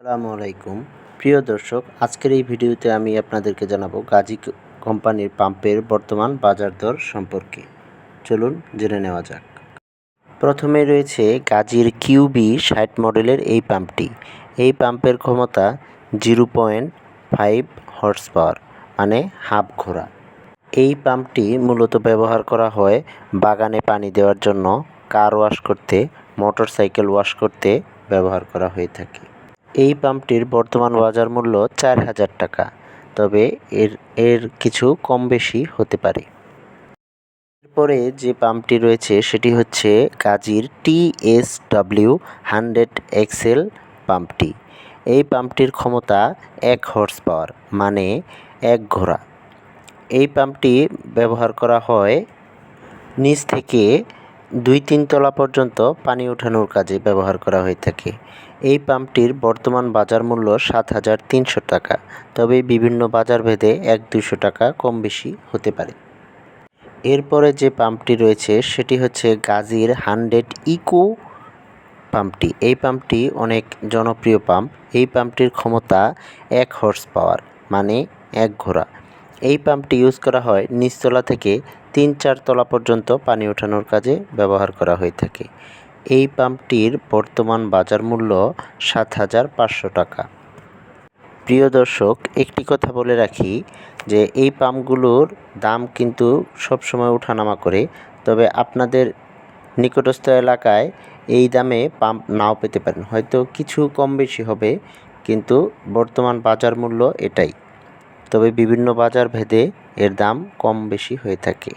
আসসালামু আলাইকুম প্রিয় দর্শক, আজকের এই ভিডিওতে আমি আপনাদেরকে জানাবো গাজী কোম্পানির পাম্পের বর্তমান বাজার দর সম্পর্কে। চলুন জেনে নেওয়া যাক। প্রথমে রয়েছে গাজীর কিউবি 60 মডেলের এই পাম্পটি। এই পাম্পের ক্ষমতা 0.5 হর্স পাওয়ার, মানে হাফ ঘোড়া। এই পাম্পটি মূলত ব্যবহার করা হয় বাগানে পানি দেওয়ার জন্য, কার ওয়াশ করতে, মোটরসাইকেল ওয়াশ করতে ব্যবহার করা হয়ে থাকে। এই পাম্পটির বর্তমান বাজার মূল্য 4000 টাকা, তবে এর কিছু কম বেশি হতে পারে। এরপরে যে পাম্পটি রয়েছে সেটি হচ্ছে গাজীর TSW 100 XL পাম্পটি। এই পাম্পটির ক্ষমতা 1 হর্স পাওয়ার, মানে 1 ঘোড়া। এই পাম্পটি ব্যবহার করা হয় নিচ থেকে 2-3 তলা পর্যন্ত পানি ওঠানোর কাজে ব্যবহার করা হয়ে থাকে। এই পাম্পটির বর্তমান বাজার মূল্য 7300 টাকা, তবে বিভিন্ন বাজার ভেদে 1-200 টাকা কম বেশি হতে পারে। এরপরে যে পাম্পটি রয়েছে সেটি হচ্ছে গাজীর 100 ইকো পাম্পটি। এই পাম্পটি অনেক জনপ্রিয় পাম্প। এই পাম্পটির ক্ষমতা 1 হর্স পাওয়ার, মানে 1 ঘোড়া। এই পাম্পটি ইউজ করা হয় নিচতলা থেকে 3-4 তলা পর্যন্ত পানি ওঠানোর কাজে ব্যবহার করা হয়ে থাকে। এই পাম্পটির বর্তমান বাজার মূল্য 7500 টাকা। প্রিয় দর্শক, একটি কথা বলে রাখি যে এই পাম্পগুলোর দাম কিন্তু সবসময় ওঠানামা করে, তবে আপনাদের নিকটস্থ এলাকায় এই দামে পাম্প নাও পেতে পারেন, হয়তো কিছু কম বেশি হবে, কিন্তু বর্তমান বাজার মূল্য এটাই। তবে বিভিন্ন বাজার ভেদে এর দাম কম বেশি হয়ে থাকে।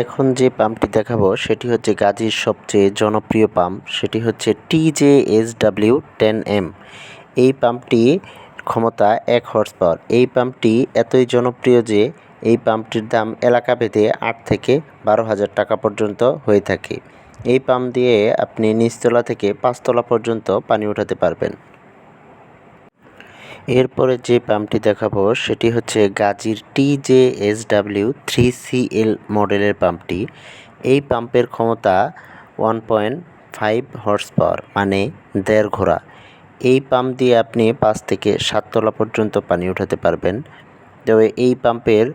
এখন যে পাম্পটি দেখাবো সেটি হচ্ছে গাজীর সবচেয়ে জনপ্রিয় পাম্প, সেটি হচ্ছে TJSW 10M। এই পাম্পটি ক্ষমতা 1 হর্স পাওয়ার। এই পাম্পটি এতই জনপ্রিয় যে এই পাম্পটির দাম এলাকা ভেদে 8 থেকে 12,000 টাকা পর্যন্ত হয়ে থাকে। এই পাম্প দিয়ে আপনি নিচতলা থেকে 5 তলা পর্যন্ত পানি ওঠাতে পারবেন। এরপরে যে পাম্পটি দেখাবো সেটি হচ্ছে গাজীর TJSW 3CL মডেলের পাম্পটি। এই পাম্পের ক্ষমতা 1.5 হর্স পাওয়ার, মানে 1.5 ঘোড়া। এই পাম্প দিয়ে আপনি 5 থেকে 7 তলা পর্যন্ত পানি উঠাতে পারবেন। তবে এই পাম্পের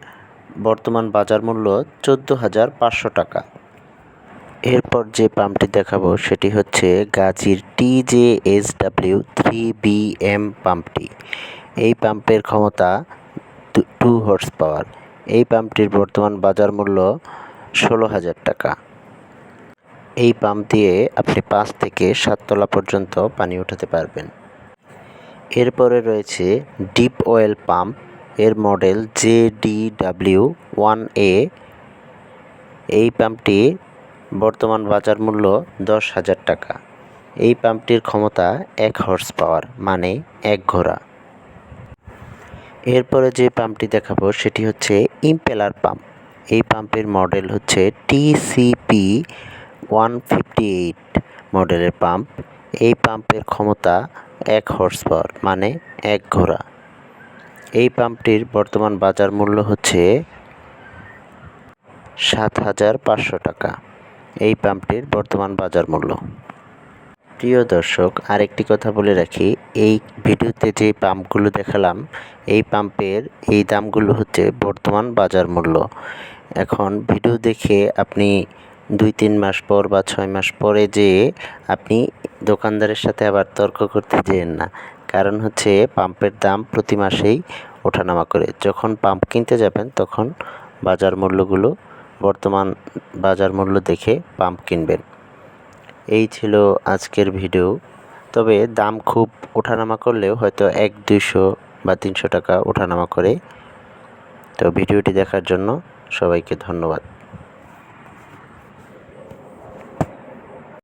বর্তমান বাজার মূল্য 14,500 টাকা। এরপর যে পাম্পটি দেখাবো সেটি হচ্ছে গাজীর TJSW 3BM পাম্পটি। এই পাম্পের ক্ষমতা 2 হর্স পাওয়ার। এই পাম্পটির বর্তমান বাজার মূল্য 16,000 টাকা। এই পাম্প দিয়ে আপনি 5 থেকে 7 তলা পর্যন্ত পানি উঠাতে পারবেন। এরপরে রয়েছে ডিপ অয়েল পাম্প, এর মডেল JDW 1A। এই পাম্পটি বর্তমান বাজার মূল্য 10,000 টাকা। এই পাম্পটির ক্ষমতা 1 হর্স পাওয়ার, মানে 1 ঘোড়া। এরপরে যে পাম্পটি দেখাবো সেটি হচ্ছে ইম্পেলার পাম্প। এই পাম্পের মডেল হচ্ছে TCP 158 মডেলের পাম্প। এই পাম্পের ক্ষমতা 1 হর্স পাওয়ার, মানে 1 ঘোড়া। এই পাম্পটির বর্তমান বাজার মূল্য হচ্ছে 7500 টাকা। এই পাম্পটির বর্তমান বাজার মূল্য। প্রিয় দর্শক, আরেকটি কথা বলে রাখি, এই ভিডিওতে যে পাম্পগুলো দেখালাম এই পাম্পের এই দামগুলো হচ্ছে বর্তমান বাজার মূল্য। এখন ভিডিও দেখে আপনি 2-3 মাস পর বা 6 মাস পরে যেয়ে আপনি দোকানদারের সাথে আবার তর্ক করতে যেয়েন না, কারণ হচ্ছে পাম্পের দাম প্রতি মাসেই ওঠানামা করে। যখন পাম্প কিনতে যাবেন তখন বাজার মূল্যগুলো বর্তমান বাজার মূল্য দেখে পাম্প কিনবেন। এই ছিল আজকের ভিডিও। তবে দাম খুব ওঠানামা করলেও হয়তো 100-200 বা 300 টাকা ওঠানামা করে। তো ভিডিওটি দেখার জন্য সবাইকে ধন্যবাদ।